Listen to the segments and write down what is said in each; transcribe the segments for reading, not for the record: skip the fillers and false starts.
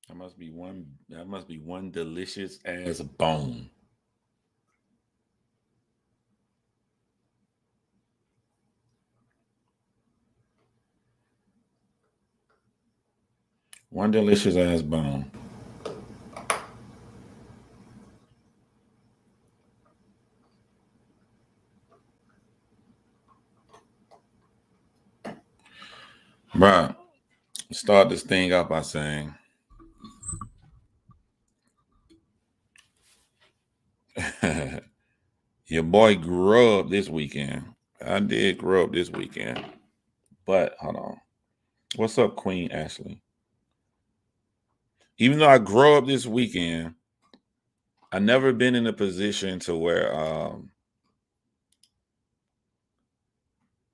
That must be one delicious as bone. One delicious ass bone. Bruh, start this thing up by saying your boy grew up this weekend. I did grow up this weekend. But hold on. What's up, Queen Ashley? Even though I grew up this weekend, I never been in a position to where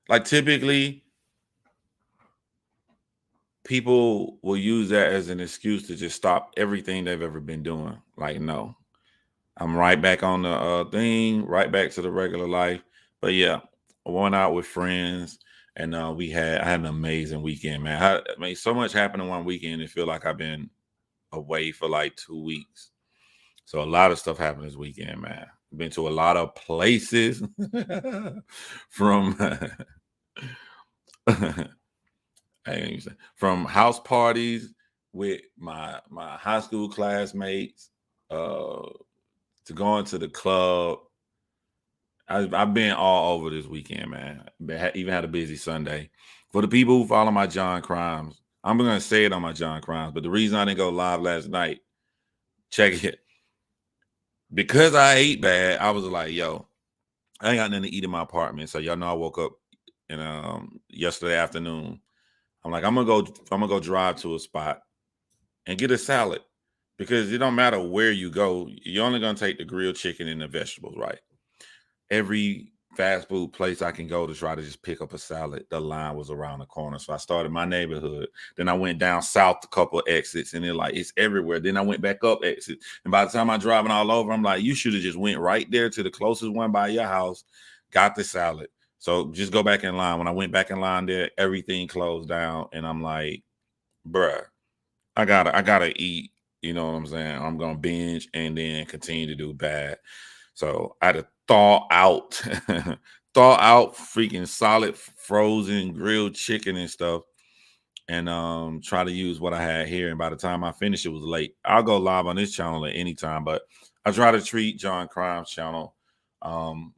like typically people will use that as an excuse to just stop everything they've ever been doing. Like, no, I'm right back on the thing, right back to the regular life. But yeah, I went out with friends, and I had an amazing weekend, man. I mean, so much happened in one weekend. It feel like I've been away for like 2 weeks. So a lot of stuff happened this weekend, man. Been to a lot of places from I ain't even say, from house parties with my high school classmates uh to going to the club. I've been all over this weekend, man. Even had a busy Sunday. For the people who follow my John Crimes, I'm gonna say it on my John Crimes, but the reason I didn't go live last night, check it, because I ate bad. I was like, yo, I ain't got nothing to eat in my apartment. So y'all know I woke up in yesterday afternoon. I'm gonna go drive to a spot and get a salad, because it don't matter where you go, you're only gonna take the grilled chicken and the vegetables, right? Every fast food place I can go to try to just pick up a salad, the line was around the corner. So I started my neighborhood. Then I went down south a couple of exits, and it's everywhere. Then I went back up exit. And by the time I'm driving all over, I'm like, you should have just went right there to the closest one by your house, got the salad. So just go back in line. When I went back in line there, everything closed down. And I'm like, bruh, I gotta eat. You know what I'm saying? I'm gonna binge and then continue to do bad. So I had to thaw out, thaw out freaking solid frozen grilled chicken and stuff, and try to use what I had here. And by the time I finished, it was late. I'll go live on this channel at any time, but I try to treat John Crime's channel um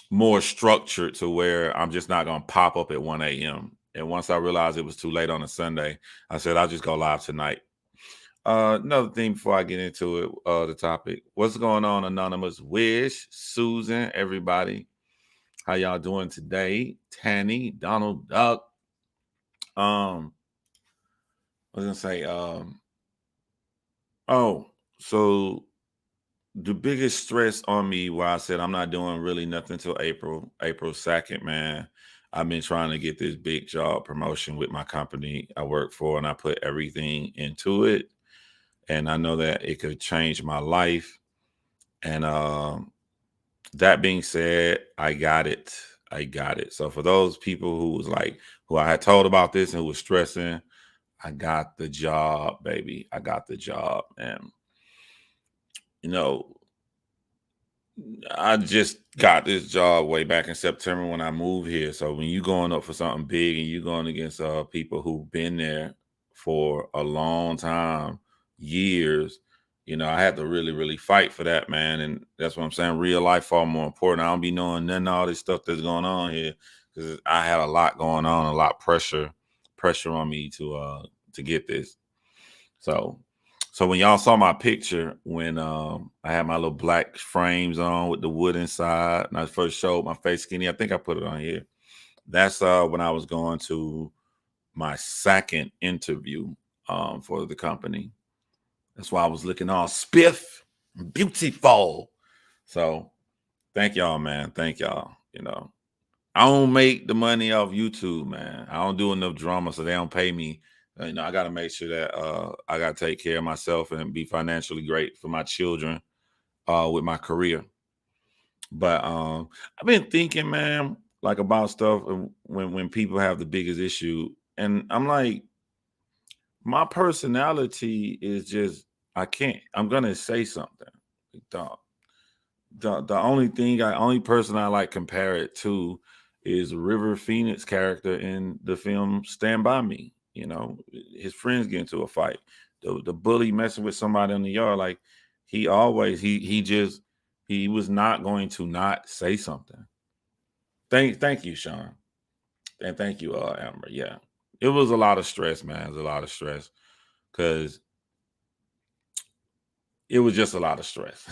more structured, to where I'm just not gonna pop up at 1 a.m. And once I realized it was too late on a Sunday, I said I'll just go live tonight. Another thing before I get into it, the topic. What's going on, Anonymous? Wish, Susan, everybody. How y'all doing today? Tanny, Donald Duck. Um, I was gonna say, oh, so the biggest stress on me, why I said I'm not doing really nothing till April 2nd, man. I've been trying to get this big job promotion with my company I work for, and I put everything into it. And I know that it could change my life. And that being said, I got it. I got it. So for those people who was like, who I had told about this and who was stressing, I got the job, baby. I got the job. And, you know, I just got this job way back in September when I moved here. So when you going up for something big and you going against people who've been there for a long time, years, I had to really, really fight for that, man. And that's what I'm saying. Real life far more important. I don't be knowing none of all this stuff that's going on here, because I had a lot going on, a lot pressure on me to get this. So when y'all saw my picture, when I had my little black frames on with the wood inside, and I first showed my face skinny, I think I put it on here. That's when I was going to my second interview for the company. That's why I was looking all spiff, beautiful. So thank y'all, man. Thank y'all. I don't make the money off YouTube, man. I don't do enough drama, so they don't pay me. I got to make sure that I got to take care of myself and be financially great for my children with my career. But I've been thinking, man, like about stuff when people have the biggest issue, and I'm like, My personality is just I can't. I'm gonna say something. The the only person I like compare it to is River Phoenix character in the film Stand By Me. You know, his friends get into a fight. The bully messing with somebody in the yard, like he always he just he was not going to not say something. Thank you, Sean. And thank you, Amber. Yeah. It was a lot of stress, man. It was a lot of stress because it was just a lot of stress.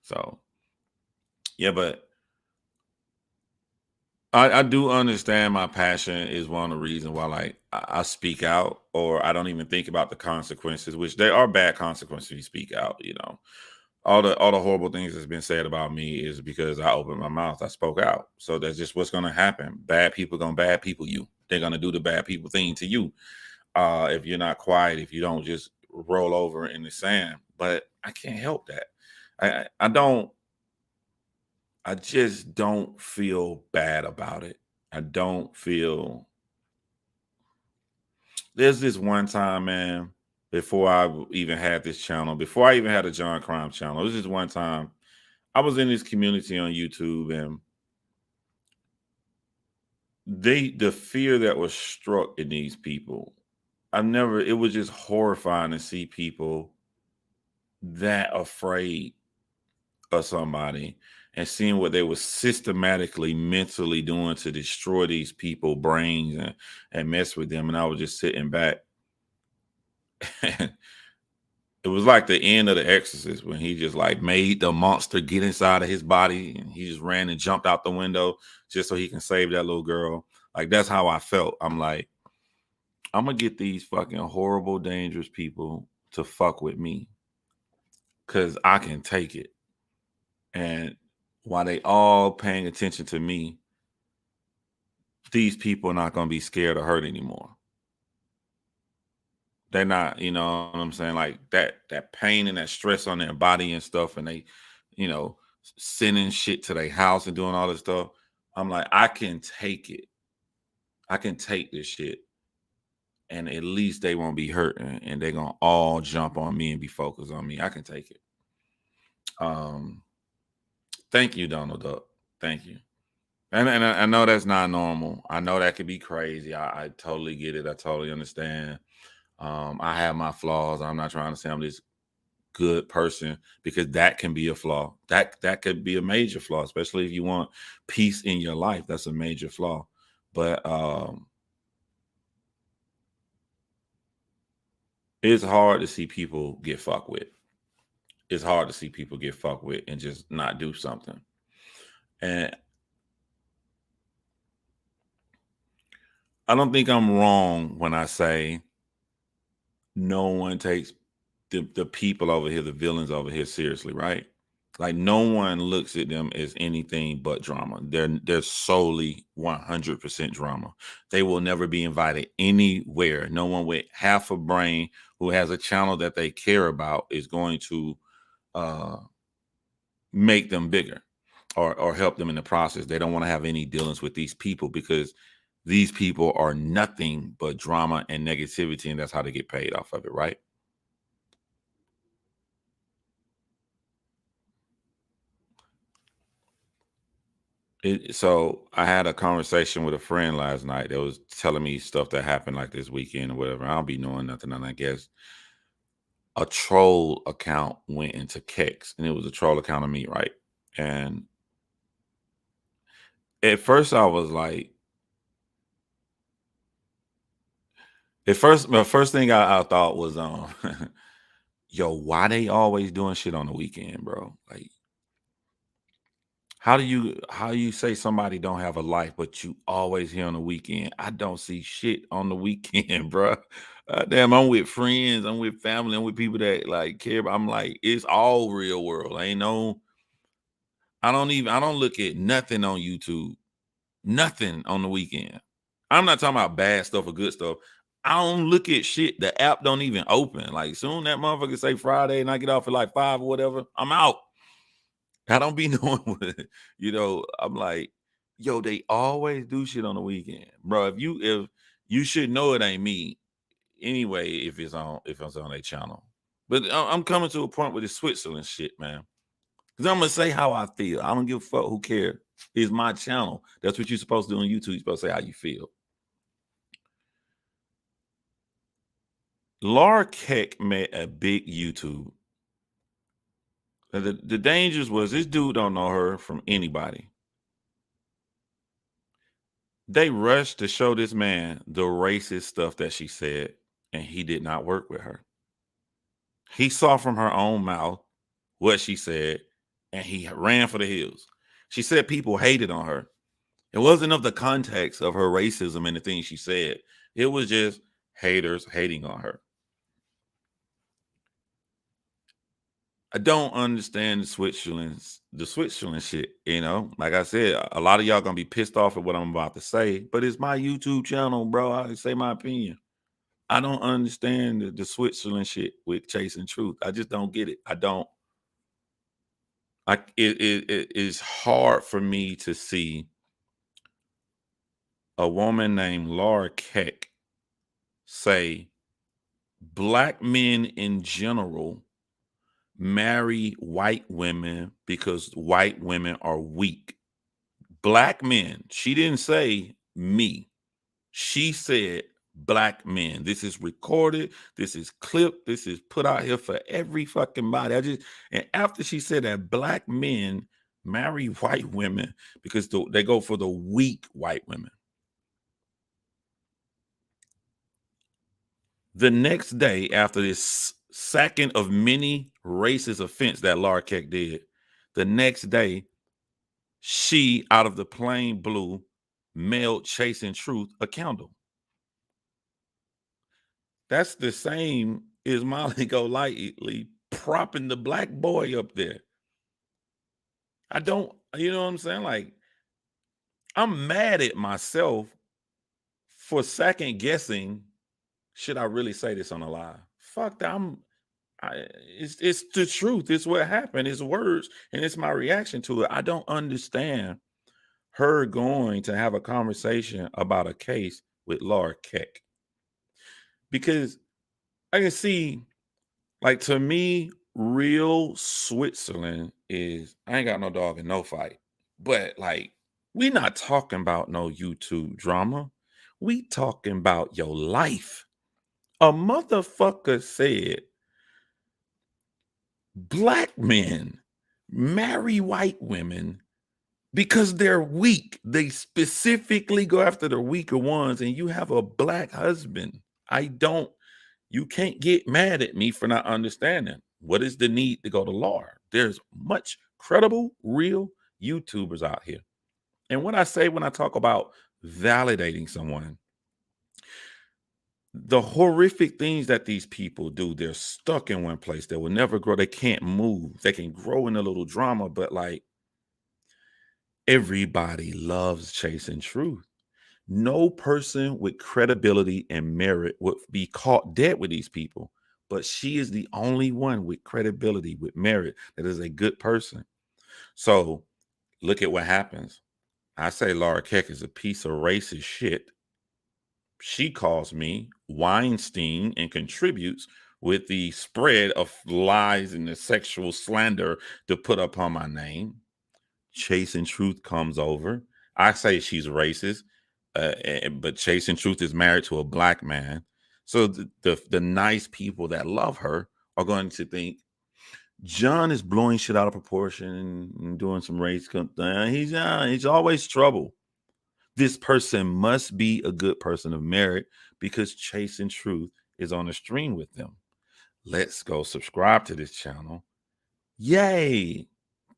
So yeah, but I do understand my passion is one of the reasons why like I speak out or I don't even think about the consequences, which there are bad consequences if you speak out, you know. All the horrible things that's been said about me is because I opened my mouth. I spoke out. So that's just what's gonna happen. Bad people gonna bad people you. They're gonna do the bad people thing to you. If you're not quiet, if you don't just roll over in the sand. But I can't help that. I don't I just don't feel bad about it. I don't feel there's this one time, man, before even had this channel, before I even had a John Crime channel, it was just one time I was in this community on YouTube and the fear that was struck in these people, it was just horrifying to see people that afraid of somebody and seeing what they were systematically mentally doing to destroy these people brains and mess with them, and I was just sitting back and it was like the end of the exorcist when he just like made the monster get inside of his body and he just ran and jumped out the window just so he can save that little girl. Like that's how I felt. I'm like, I'm gonna get these fucking horrible dangerous people to fuck with me because I can take it. And while they all paying attention to me, these people are not going to be scared or hurt anymore. They're not, you know what I'm saying? Like that pain and that stress on their body and stuff, and they, you know, sending shit to their house and doing all this stuff. I'm like, I can take it. I can take this shit, and at least they won't be hurting, and they're gonna all jump on me and be focused on me. I can take it. Um, thank you, Donald Duck. Thank you. And I know that's not normal. I know that could be crazy. I totally get it. I totally understand. I have my flaws. I'm not trying to say I'm this good person because that can be a flaw. That could be a major flaw, especially if you want peace in your life. That's a major flaw. But it's hard to see people get fucked with. It's hard to see people get fucked with and just not do something. And I don't think I'm wrong when I say no one takes the people over here, the villains over here, seriously, right? Like no one looks at them as anything but drama. They're solely 100% drama. They will never be invited anywhere. No one with half a brain who has a channel that they care about is going to uh, make them bigger or help them in the process. They don't want to have any dealings with these people because these people are nothing but drama and negativity, and that's how they get paid off of it, right? So I had a conversation with a friend last night that was telling me stuff that happened like this weekend or whatever. I don't be knowing nothing, and I guess a troll account went into Kex, and it was a troll account of me, right? And at first, I was like, my first thing I thought was, yo, why they always doing shit on the weekend, bro? Like, how you say somebody don't have a life, but you always here on the weekend? I don't see shit on the weekend, bro. Damn, I'm with friends, I'm with family, I'm with people that like care. I'm like, it's all real world. Ain't no, I don't look at nothing on YouTube, nothing on the weekend. I'm not talking about bad stuff or good stuff. I don't look at shit. The app don't even open. Like soon that motherfucker say Friday and I get off at like 5 or whatever, I'm out. I don't be knowing what, I'm like, yo, they always do shit on the weekend. Bro, if you should know it ain't me, anyway if it's on a channel. But I'm coming to a point with this Switzerland shit, man. Because I'm gonna say how I feel. I don't give a fuck who cares. It's my channel. That's what you're supposed to do on YouTube. You're supposed to say how you feel. Laura Keck made a big YouTube. The dangers was this dude don't know her from anybody. They rushed to show this man the racist stuff that she said, and he did not work with her. He saw from her own mouth what she said, and he ran for the hills. She said people hated on her. It wasn't of the context of her racism and the things she said. It was just haters hating on her. I don't understand the Switzerland shit. You know, like I said, a lot of y'all gonna be pissed off at what I'm about to say, but it's my YouTube channel, bro. I say my opinion. I don't understand the Switzerland shit with chasing truth. I just don't get it. I don't. It is hard for me to see a woman named Laura Keck say black men in general marry white women because white women are weak. Black men. She didn't say me. She said black men. This is recorded. This is clipped. This is put out here for every fucking body. And after she said that black men marry white women because they go for the weak white women. The next day, after this second of many racist offense that Laura Keck did, the next day, she, out of the plain blue, mailed Chasing Truth a candle. That's the same as Molly Golightly propping the black boy up there. I don't, you know what I'm saying? Like, I'm mad at myself for second guessing. Should I really say this on a live? Fuck that. It's the truth. It's what happened. It's words, and it's my reaction to it. I don't understand her going to have a conversation about a case with Laura Keck, because I can see, like, to me, real Switzerland is I ain't got no dog in no fight, but like we not talking about no YouTube drama. We talking about your life. A motherfucker said black men marry white women because they're weak. They specifically go after the weaker ones, and you have a black husband. You can't get mad at me for not understanding. What is the need to go to law? There's much credible, real YouTubers out here. And what I say when I talk about validating someone, the horrific things that these people do, they're stuck in one place. They will never grow. They can't move. They can grow in a little drama, but like everybody loves chasing truth. No person with credibility and merit would be caught dead with these people. But she is the only one with credibility, with merit, that is a good person. So look at what happens. I say Laura Keck is a piece of racist shit. She calls me Weinstein and contributes with the spread of lies and the sexual slander to put upon my name. Chasing Truth comes over. I say she's racist, but Chasing Truth is married to a black man. So the nice people that love her are going to think John is blowing shit out of proportion and doing some race. He's always trouble. This person must be a good person of merit because Chasing Truth is on the stream with them. Let's go subscribe to this channel. Yay.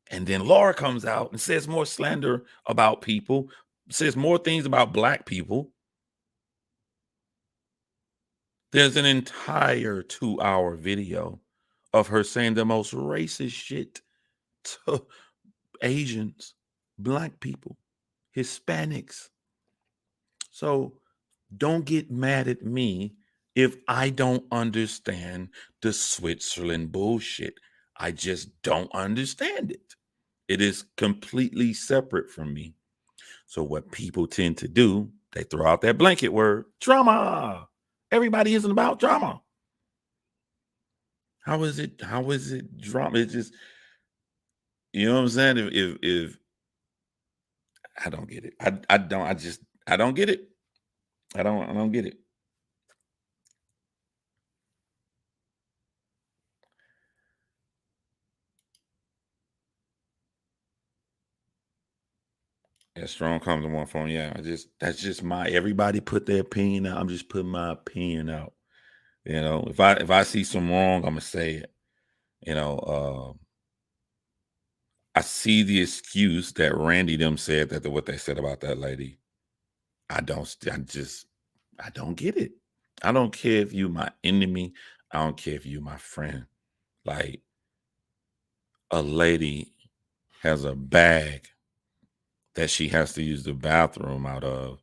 And then Laura comes out and says more slander about people, says more things about black people. There's an entire 2-hour video of her saying the most racist shit to Asians, black people, Hispanics. So don't get mad at me if I don't understand the Switzerland bullshit. I just don't understand it. It is completely separate from me. So what people tend to do, they throw out that blanket word, drama. Everybody isn't about drama. How is it drama? It's just, you know what I'm saying? If I don't get it. I don't get it. I don't get it. Yeah, strong comes in one form. Yeah, that's just my, everybody put their opinion out. I'm just putting my opinion out. You know, if I see some wrong, I'm gonna say it. You know, I see the excuse that Randy them said, that what they said about that lady. I don't. I don't get it. I don't care if you my enemy. I don't care if you my friend. Like, a lady has a bag that she has to use the bathroom out of.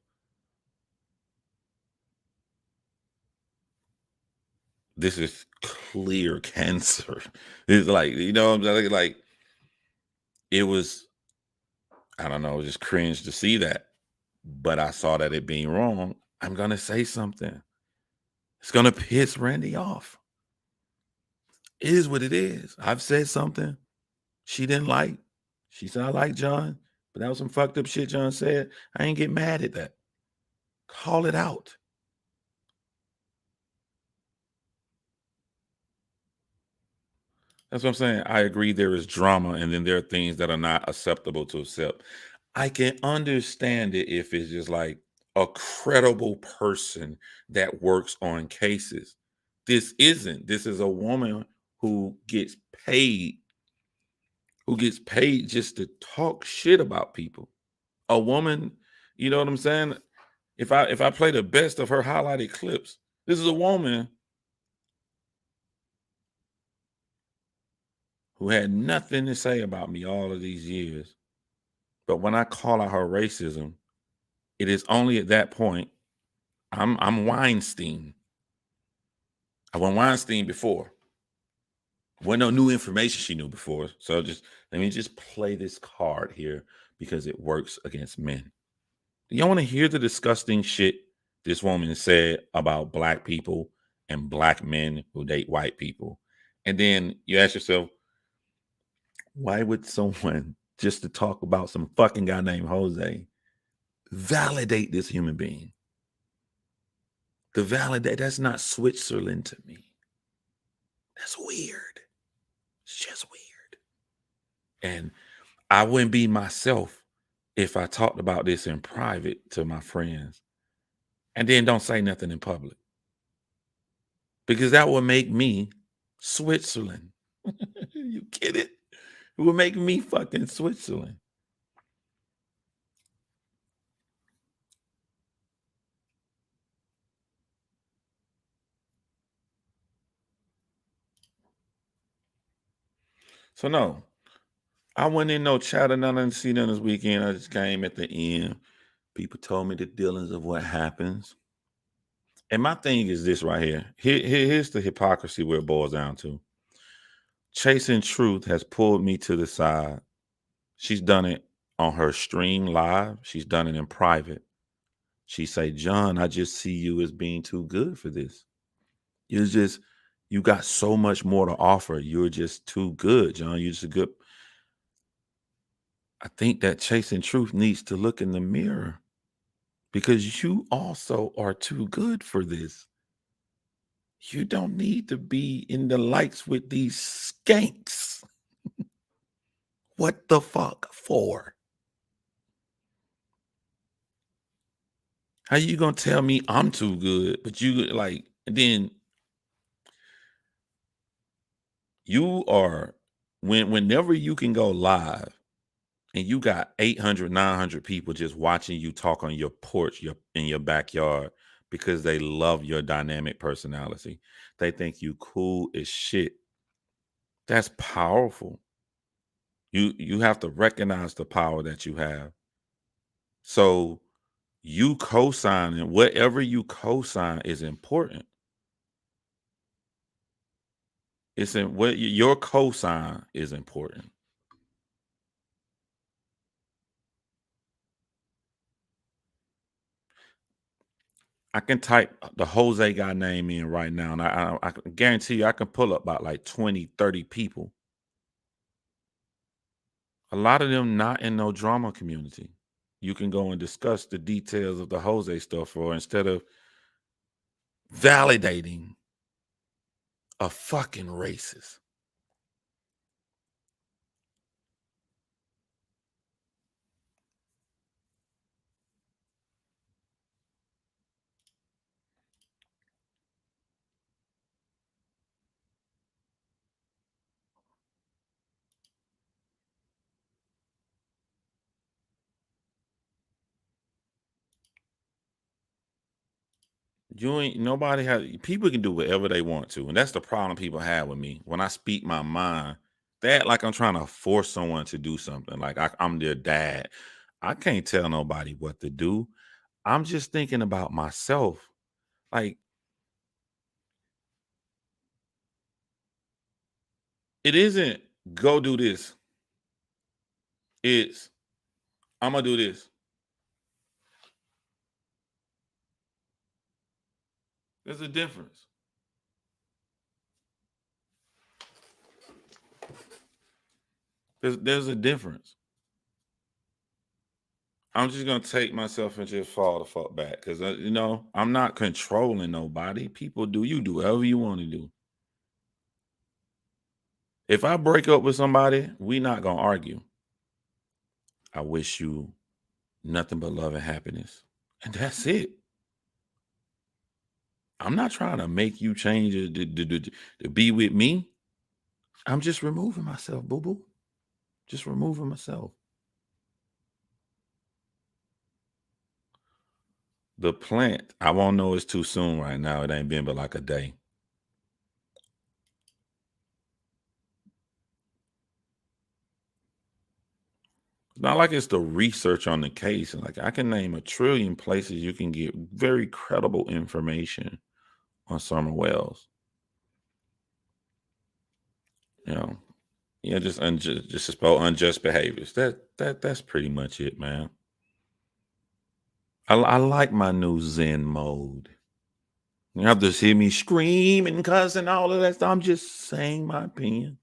This is clear cancer. It's like, you know what I'm saying? Like, it was, I don't know, it was just cringe to see that. But I saw that it being wrong. I'm gonna say something. It's gonna piss Randy off. It is what it is. I've said something she didn't like. She said, I like John, but that was some fucked up shit John said. I ain't get mad at that. Call it out. That's what I'm saying. I agree there is drama, and then there are things that are not acceptable to accept. I can understand it if it's just like a credible person that works on cases. This isn't. This is a woman who gets paid, just to talk shit about people. A woman, you know what I'm saying? If I play the best of her highlighted clips, this is a woman who had nothing to say about me all of these years. But when I call out her racism, it is only at that point. I'm Weinstein. I went Weinstein before. Wasn't no new information she knew before. So just let me just play this card here because it works against men. Do y'all want to hear the disgusting shit this woman said about black people and black men who date white people? And then you ask yourself, why would someone just to talk about some fucking guy named Jose validate this human being? The validate, that's not Switzerland to me. That's weird. It's just weird. And I wouldn't be myself if I talked about this in private to my friends and then don't say nothing in public, because that would make me Switzerland. You get it? It would make me fucking Switzerland. So no, I went in no chatter, none to see none this weekend. I just came at the end. People told me the dealings of what happens. And my thing is this right here. Here's the hypocrisy where it boils down to. Chasing Truth has pulled me to the side. She's done it on her stream live. She's done it in private. She say, John, I just see you as being too good for this. You got so much more to offer. You're just too good, John. You're just a good. I think that Chasing Truth needs to look in the mirror, because you also are too good for this. You don't need to be in the lights with these skanks. What the fuck for? How you gonna tell me I'm too good, but you like, and then you are, whenever you can go live and you got 800, 900 people just watching you talk on your porch, in your backyard, because they love your dynamic personality. They think you cool as shit. That's powerful. You have to recognize the power that you have. So you co-signing, whatever you co-sign is important. It's in what your co-sign is important. I can type the Jose guy name in right now, and I can guarantee you I can pull up about like 20, 30 people. A lot of them not in no drama community. You can go and discuss the details of the Jose stuff, or instead of validating a fucking racist. You ain't nobody has people can do whatever they want to, and that's the problem people have with me. When I speak my mind, they act like I'm trying to force someone to do something. Like I'm their dad. I can't tell nobody what to do. I'm just thinking about myself. Like it isn't go do this. It's I'm gonna do this. There's a difference. There's a difference. I'm just gonna take myself and just fall the fuck back because I'm not controlling nobody. People do you do whatever you want to do. If I break up with somebody, we not gonna argue. I wish you nothing but love and happiness, and that's it. I'm not trying to make you change it to be with me. I'm just removing myself, boo boo. Just removing myself. The plant, I won't know it's too soon right now. It ain't been but like a day. It's not like it's the research on the case. Like I can name a trillion places you can get very credible information on Summer Wells. You know, yeah, just about unjust behaviors. That's pretty much it, man. I like my new Zen mode. You have to see me screaming, cussing, all of that stuff. I'm just saying my opinion.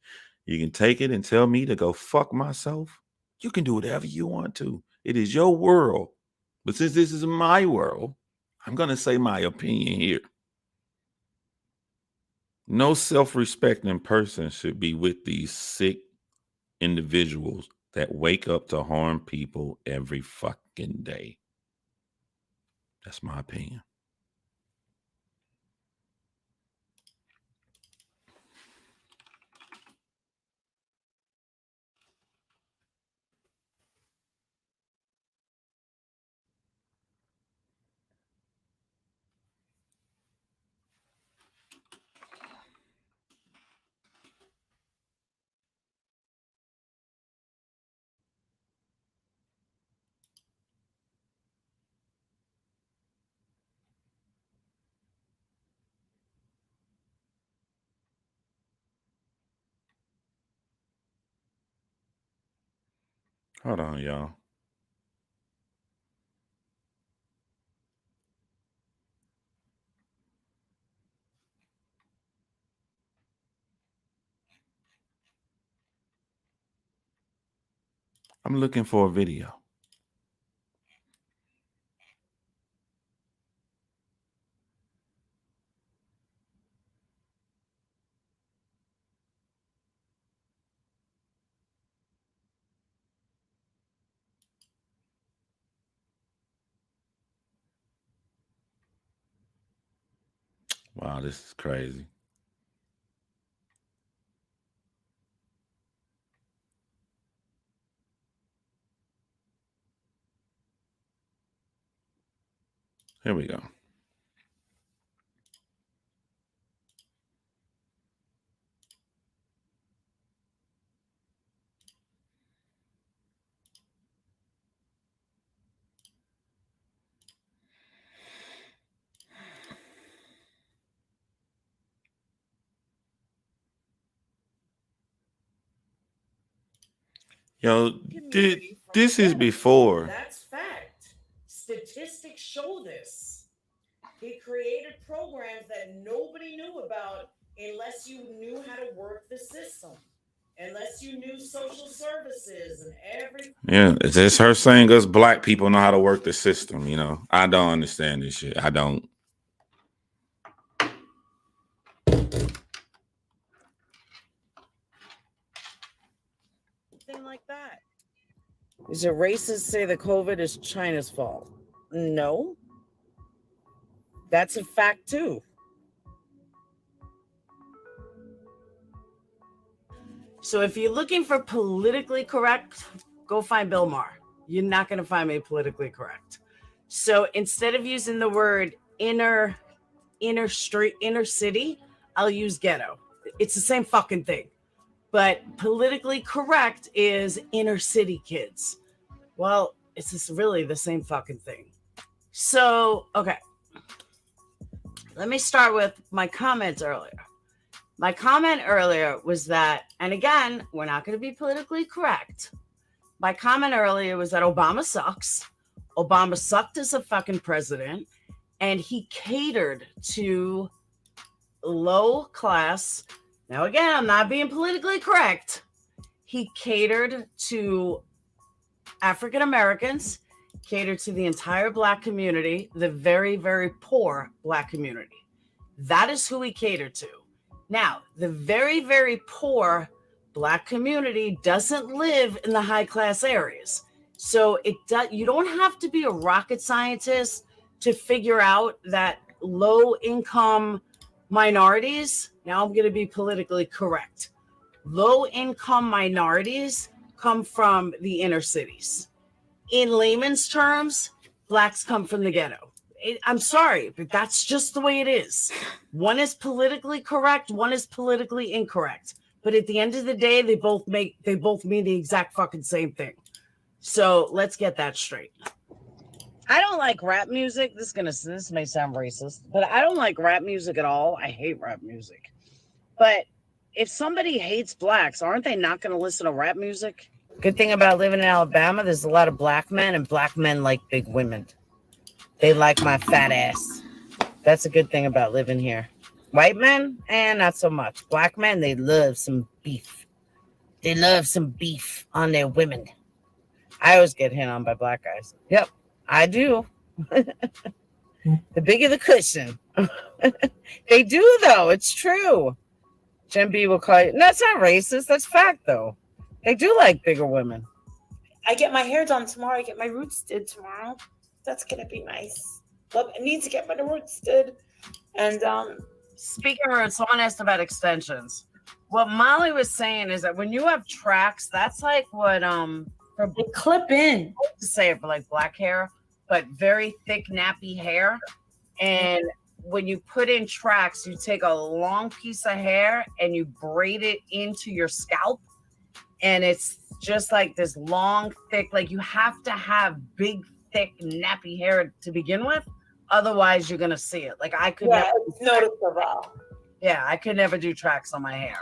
You can take it and tell me to go fuck myself. You can do whatever you want to. It is your world. But since this is my world, I'm going to say my opinion here. No self respecting person should be with these sick individuals that wake up to harm people every fucking day. That's my opinion. Hold on, y'all. I'm looking for a video. Wow, this is crazy. Here we go. Yo, this is before. That's fact. Statistics show this. He created programs that nobody knew about unless you knew how to work the system, unless you knew social services and everything. Yeah, it's just her saying us black people know how to work the system. I don't understand this shit. I don't. Thing like that. Is it racist to say that COVID is China's fault? No. That's a fact too. So if you're looking for politically correct, go find Bill Maher. You're not going to find me politically correct. So instead of using the word inner street, inner city, I'll use ghetto. It's the same fucking thing. But politically correct is inner city kids. Well, it's just really the same fucking thing. So, okay. Let me start with my comments earlier. My comment earlier was that, and again, we're not going to be politically correct. My comment earlier was that Obama sucks. Obama sucked as a fucking president, and he catered to low class. Now, again, I'm not being politically correct. He catered to African Americans, catered to the entire Black community, the very, very poor Black community. That is who he catered to. Now, the very, very poor Black community doesn't live in the high class areas. So you don't have to be a rocket scientist to figure out that low income minorities, now I'm going to be politically correct, low income minorities come from the inner cities. In layman's terms, Blacks come from the ghetto. I'm sorry, but that's just the way it is. One is politically correct, one is politically incorrect. But at the end of the day, they both mean the exact fucking same thing. So let's get that straight. I don't like rap music. This may sound racist, but I don't like rap music at all. I hate rap music. But if somebody hates Blacks, aren't they not going to listen to rap music? Good thing about living in Alabama, there's a lot of Black men, and Black men like big women. They like my fat ass. That's a good thing about living here. White men, not so much. Black men, they love some beef. They love some beef on their women. I always get hit on by Black guys. Yep, I do. The bigger the cushion. They do, though. It's true. Jim B will call you. No, that's not racist. That's fact, though. They do like bigger women. I get my hair done tomorrow. I get my roots did tomorrow. That's going to be nice. I need to get my roots did. And speaking of roots, someone asked about extensions. What Molly was saying is that when you have tracks, that's like what they clip in. I to say it for like black hair, but very thick nappy hair. And when you put in tracks, you take a long piece of hair and you braid it into your scalp. And it's just like this long, thick, like you have to have big, thick, nappy hair to begin with. Otherwise, you're going to see it. Like I could never. It's noticeable. Yeah, I could never do tracks on my hair.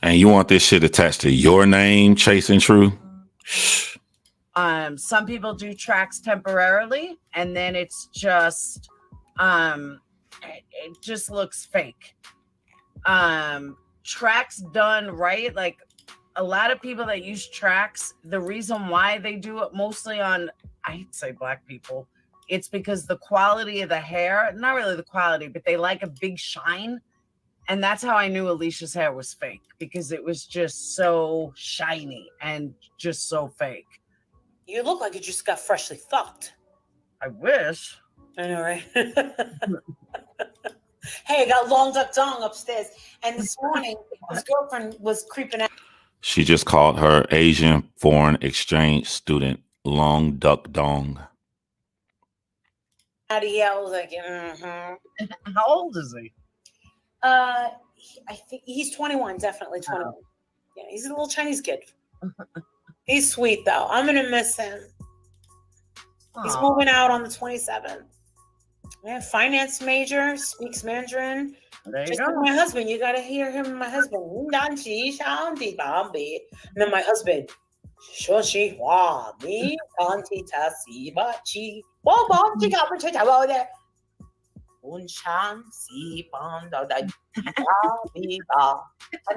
And you want this shit attached to your name, Chasing True? Some people do tracks temporarily, and then it's just, it just looks fake. Tracks done right, like a lot of people that use tracks, the reason why they do it mostly on, I hate to say black people, it's because the quality of the hair, not really the quality, but they like a big shine. And that's how I knew Alicia's hair was fake, because it was just so shiny and just so fake. You look like you just got freshly fucked. I wish. I know, right? Hey, I got long duck dong upstairs. And this morning, his girlfriend was creeping out. She just called her Asian foreign exchange student Long Duck Dong. Out of here, I was like, mm-hmm. How old is he? I think he's 21, definitely 21. Oh. Yeah, he's a little Chinese kid. He's sweet, though. I'm going to miss him. Aww. He's moving out on the 27th. Yeah, finance major, speaks Mandarin. There you Just go. like my husband, you got to hear him. My husband. And then my husband. and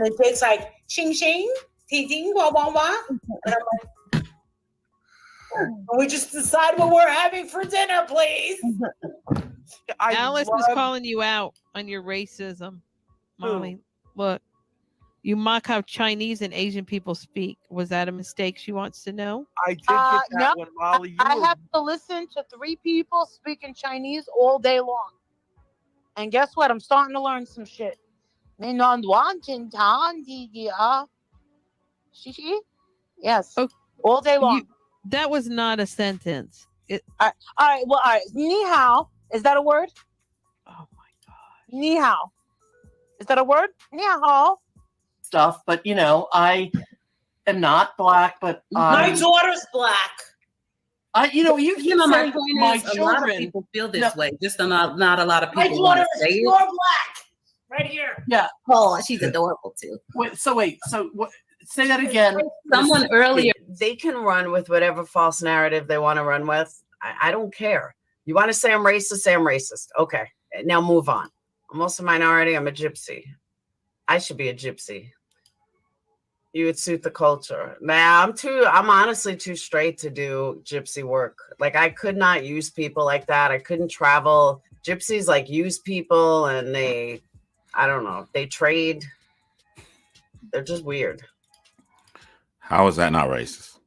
it takes like ching ching, ting ting, wah wah wah. And I'm like, can we just decide what we're having for dinner, please? Alice is calling you out on your racism, Molly. Look, you mock how Chinese and Asian people speak. Was that a mistake? She wants to know. I did get that No, one, Molly. I have to listen to 3 people speaking Chinese all day long. And guess what? I'm starting to learn some shit. Yes. Oh, all day long. That was not a sentence. All right. Well, all right. Ni hao. Is that a word? Oh my god. Ni hao. Is that a word? Ni hao. Stuff, but I am not black, but my daughter's black. My my point my is, a lot of children people feel this way. Just not a lot of My people want daughter to say is it. pure black. Right here. Yeah. Oh, she's adorable too. Wait. So what? Say that again. Someone earlier. They can run with whatever false narrative they want to run with. I don't care. You want to say I'm racist? Say I'm racist. Okay. Now move on. I'm also a minority. I'm a gypsy. I should be a gypsy. You would suit the culture. Nah, I'm honestly too straight to do gypsy work. Like, I could not use people like that. I couldn't travel. Gypsies like use people and they trade. They're just weird. How is that not racist?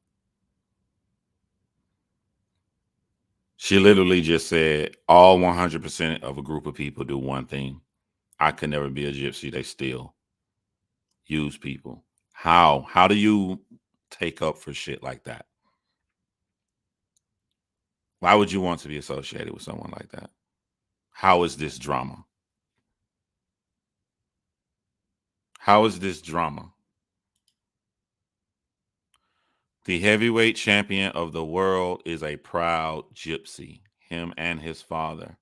She literally just said all 100% of a group of people do one thing. I could never be a gypsy. They still use people. How do you take up for shit like that? Why would you want to be associated with someone like that? How is this drama? How is this drama? The heavyweight champion of the world is a proud gypsy, him and his father.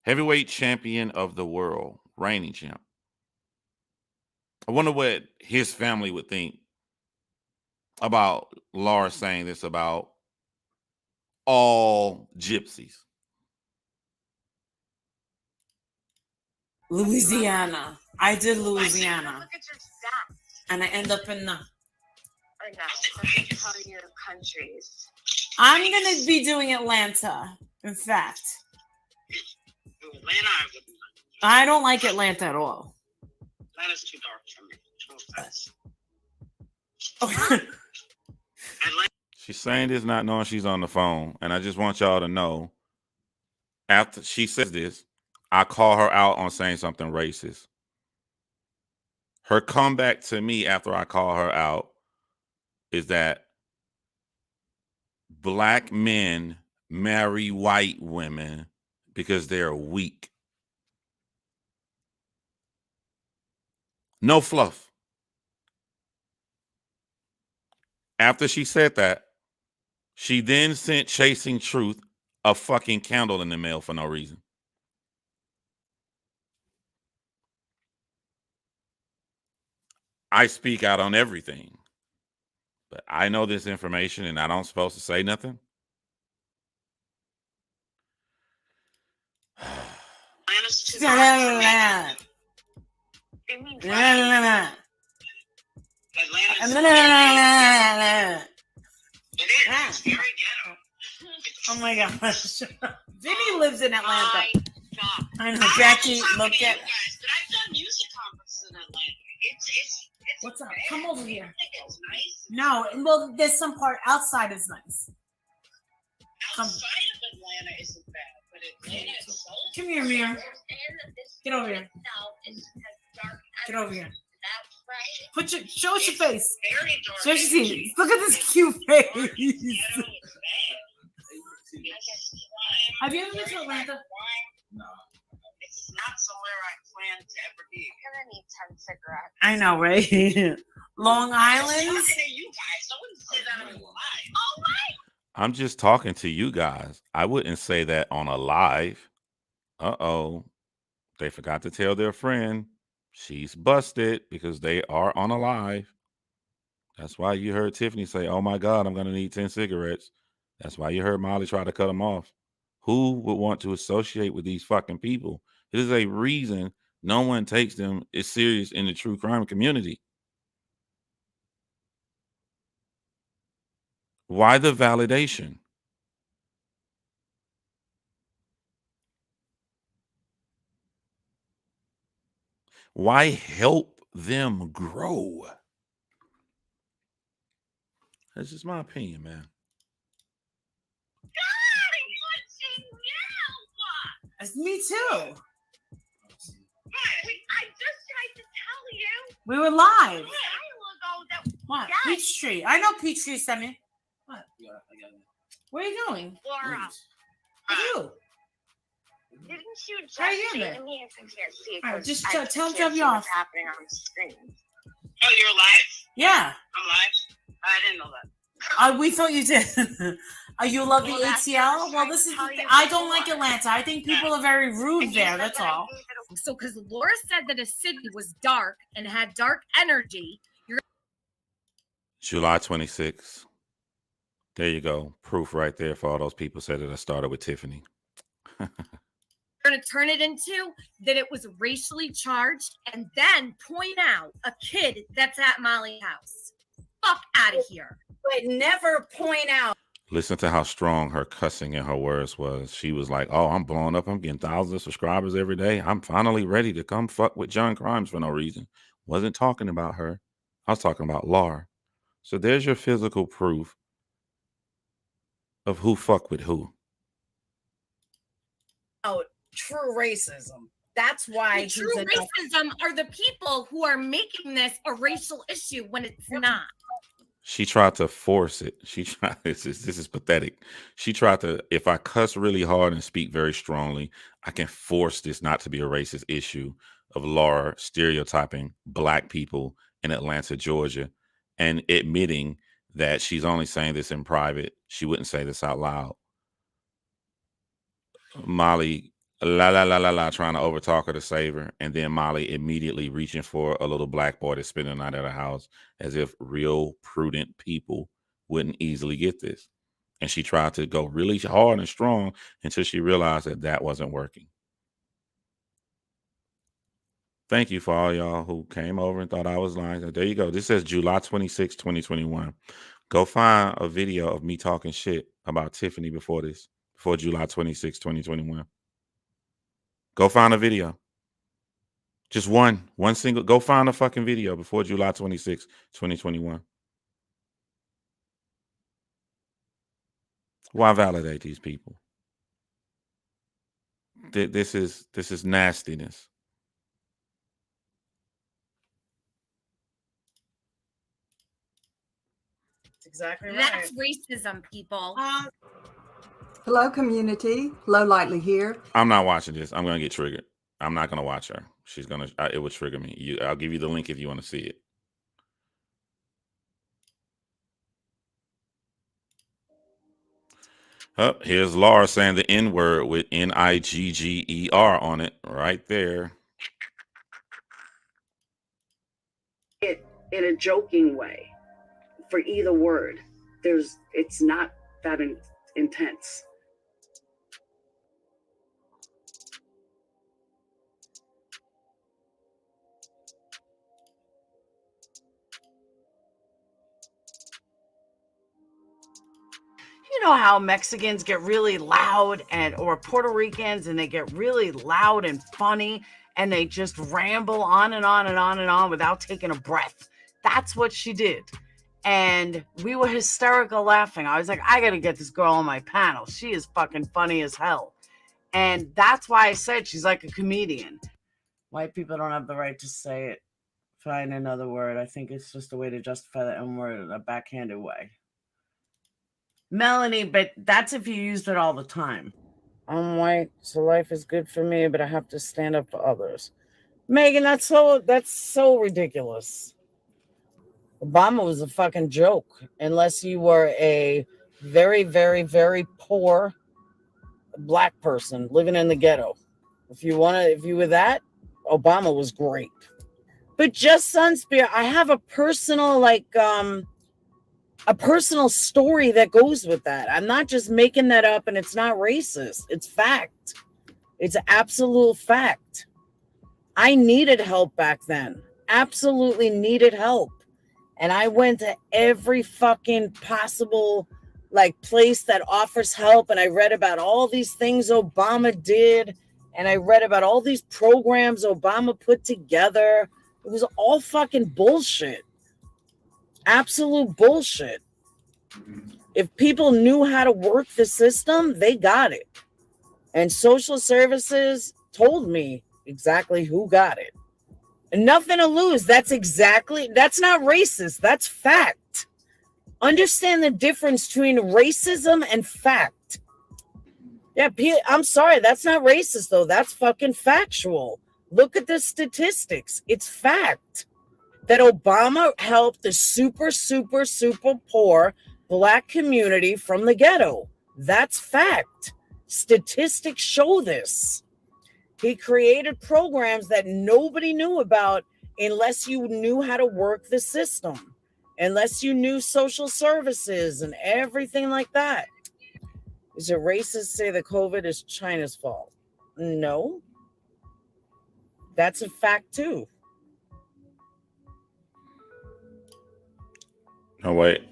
Heavyweight champion of the world, reigning champ. I wonder what his family would think about Laura saying this about all gypsies. Louisiana. I did Louisiana. Look at your stats. And I end up in the... Right now, how are your countries? I'm going to be doing Atlanta, in fact. I don't like Atlanta at all. Atlanta's too dark for me. She's saying this not knowing she's on the phone. And I just want y'all to know, after she says this, I call her out on saying something racist. Her comeback to me after I call her out is that black men marry white women because they're weak. No fluff. After she said that, she then sent Chasing Truth a fucking candle in the mail for no reason. I speak out on everything, but I know this information and I don't supposed to say nothing. Atlanta's too dark for me. It means Atlanta's it is. It's very ghetto. Oh my gosh. Vinny lives in Atlanta. God. I know, Jackie, look at... But I've done music conferences in Atlanta. It's What's up? Come over here. I think it's nice. No, well, there's some part outside is nice. Outside of Atlanta isn't bad, but Atlanta is so... Come here, Mir. Get over here. Get over here. Show us your face. Very dark. Show us your teeth. Look at this cute face. Have you ever been to Atlanta? No. It's not somewhere I plan to ever be. I'm gonna need 10 cigarettes. I know, right? Long Island. You guys. I wouldn't say that on a live. Oh my! I'm just talking to you guys. I wouldn't say that on a live. Uh-oh. They forgot to tell their friend she's busted because they are on a live. That's why you heard Tiffany say, oh my God, I'm going to need 10 cigarettes. That's why you heard Molly try to cut them off. Who would want to associate with these fucking people? It is a reason no one takes them as serious in the true crime community. Why the validation? Why help them grow? That's just my opinion, man. It's me too. I just tried to tell you. We were live. What? Yes. Peachtree. I know Peachtree sent me. What? Where are you going? Laura. You. Didn't you just How you say doing? to me if you can't see? All right, just I tell him to can't drop see you what's off. happening on the screen. Oh, you're live? Yeah. I'm live? I didn't know that. We thought you did. You love the Well, that's what I ATL? was Well, trying this to is. tell The you thing. I don't like before. Atlanta. I think people are very rude And you there. said That's that I all. gave it a- So, because Laura said that a city was dark and had dark energy, you're July 26th. There you go. Proof right there for all those people said that I started with Tiffany. going to turn it into that it was racially charged and then point out a kid that's at Molly's house. Fuck out of here. But never point out. Listen to how strong her cussing and her words was. She was like, oh, I'm blowing up. I'm getting thousands of subscribers every day. I'm finally ready to come fuck with John Crimes for no reason. Wasn't talking about her. I was talking about Laura. So there's your physical proof of who fuck with who. Out true racism. That's why The true racism are the people who are making this a racial issue when it's not. She tried to force it. She tried. This is pathetic. She tried to. If I cuss really hard and speak very strongly, I can force this not to be a racist issue of Laura stereotyping black people in Atlanta, Georgia, and admitting that she's only saying this in private. She wouldn't say this out loud. Molly, trying to overtalk her to save her, and then Molly immediately reaching for a little black boy to spend the night at her house, as if real prudent people wouldn't easily get this. And she tried to go really hard and strong until she realized that that wasn't working. Thank you for all y'all who came over and thought I was lying. There you go. This says July 26, 2021. Go find a video of me talking shit about Tiffany before July 26, 2021. Go find a video. Just one single. Go find a fucking video before July 26, 2021. Why validate these people? This is nastiness. That's exactly right. That's racism, people. Hello, community. Low Lightly here. I'm not watching this. I'm gonna get triggered. I'm not gonna watch her. She's gonna. It would trigger me. I'll give you the link if you want to see it. Oh, here's Laura saying the N word with Nigger on it right there. It in a joking way for either word. It's not that intense. You know how Mexicans get really loud or Puerto Ricans, and they get really loud and funny, and they just ramble on and on and on and on without taking a breath. That's what she did. And we were hysterical laughing. I was like, I got to get this girl on my panel. She is fucking funny as hell. And that's why I said she's like a comedian. White people don't have the right to say it. Find another word. I think it's just a way to justify the N word in a backhanded way. Melanie, but that's if you used it all the time. I'm white, so life is good for me, but I have to stand up for others. Megan, that's so ridiculous. Obama was a fucking joke, unless you were a very, very, very poor black person living in the ghetto. If you were that, Obama was great. But just Sunspear, I have a personal a personal story that goes with that. I'm not just making that up, and it's not racist. It's fact. It's absolute fact. I needed help back then. Absolutely needed help. And I went to every fucking possible like place that offers help, and I read about all these things Obama did, and I read about all these programs Obama put together. It was all fucking bullshit. Absolute bullshit. If people knew how to work the system, they got it. And social services told me exactly who got it. Nothing to lose. That's not racist. That's fact. Understand the difference between racism and fact. Yeah, I'm sorry. That's not racist, though. That's fucking factual. Look at the statistics. It's fact that Obama helped the super, super, super poor Black community from the ghetto. That's fact. Statistics show this. He created programs that nobody knew about unless you knew how to work the system, unless you knew social services and everything like that. Is it racist to say that COVID is China's fault? No. That's a fact too. No, wait.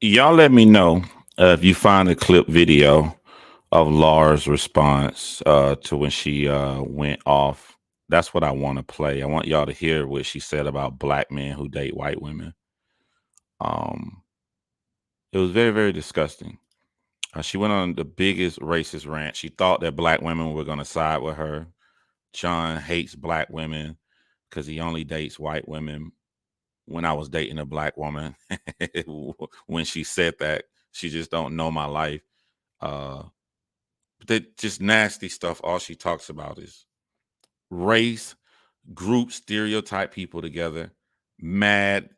Y'all let me know if you find a clip video of Laura's response to when she went off. That's what I want to play. I want y'all to hear what she said about Black men who date white women. It was very, very disgusting. She went on the biggest racist rant. She thought that Black women were going to side with her. John hates Black women because he only dates white women. When I was dating a Black woman, when she said that, she just don't know my life. But that just nasty stuff. All she talks about is race, group, stereotype people together, mad,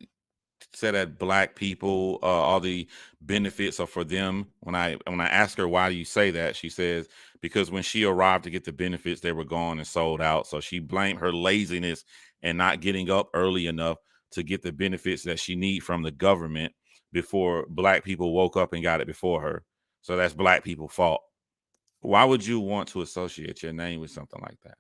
said that Black people, all the benefits are for them. When I ask her why do you say that, she says because when she arrived to get the benefits, they were gone and sold out. So she blamed her laziness and not getting up early enough to get the benefits that she need from the government before Black people woke up and got it before her. So that's Black people's fault. Why would you want to associate your name with something like that?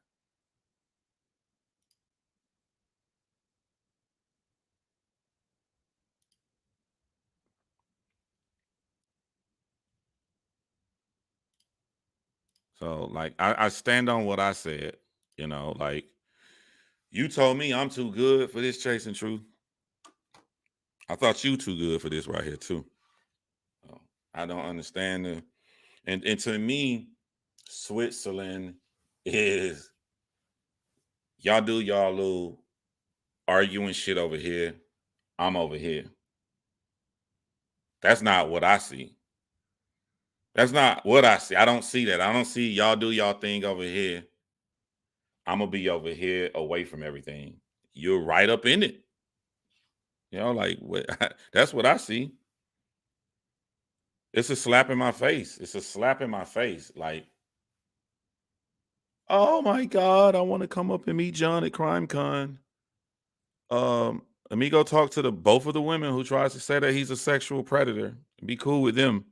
So, like, I stand on what I said, like, you told me I'm too good for this chasing truth. I thought you too good for this right here, too. I don't understand and to me, Switzerland is y'all do y'all little arguing shit over here. I'm over here. That's not what I see. That's not what I see. I don't see that. I don't see y'all do y'all thing over here. I'm gonna be over here away from everything. You're right up in it. Like what, that's what I see. It's a slap in my face. It's a slap in my face. Like, oh my God, I want to come up and meet John at CrimeCon. Let me go talk to both of the women who tries to say that he's a sexual predator. Be cool with them.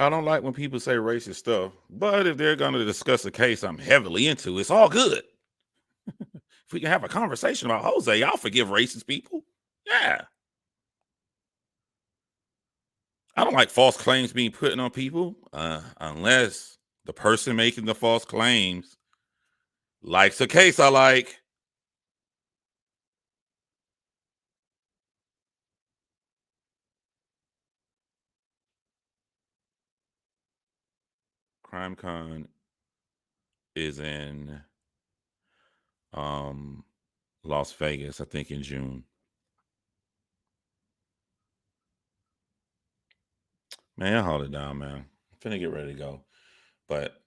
I don't like when people say racist stuff, but if they're going to discuss a case I'm heavily into, it's all good. If we can have a conversation about Jose, I'll forgive racist people. Yeah. I don't like false claims being put on people unless the person making the false claims likes a case I like. CrimeCon is in Las Vegas, I think in June. Man, hold it down, man. I'm finna get ready to go. But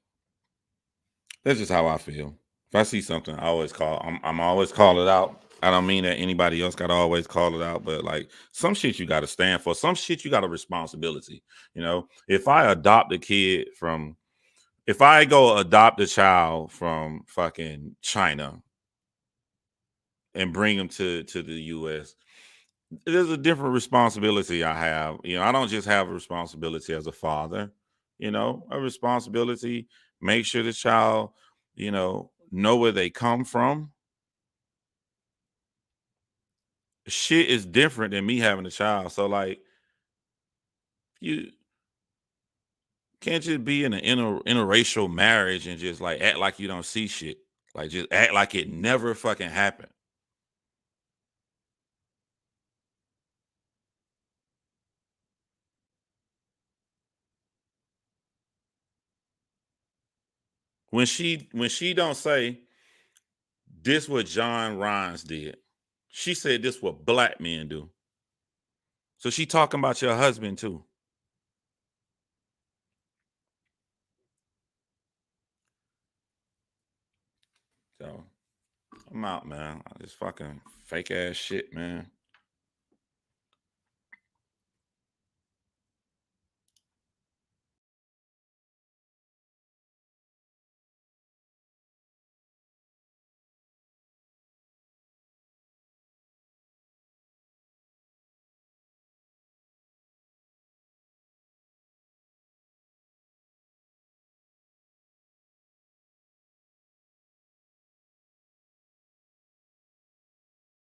that's just how I feel. If I see something, I always call. I'm always call it out. I don't mean that anybody else gotta always call it out, but like some shit you gotta stand for. Some shit you got a responsibility. You know, if I adopt a kid from, if I go adopt a child from fucking China and bring them to the U.S., there's a different responsibility I have. You know, I don't just have a responsibility as a father. You know, a responsibility. Make sure the child, know where they come from. Shit is different than me having a child. So like, you can't just be in an interracial marriage and just like act like you don't see shit. Like just act like it never fucking happened. When she don't say this what John Rhines did, she said this what black men do. So she talking about your husband too. So I'm out, man. This fucking fake ass shit, man.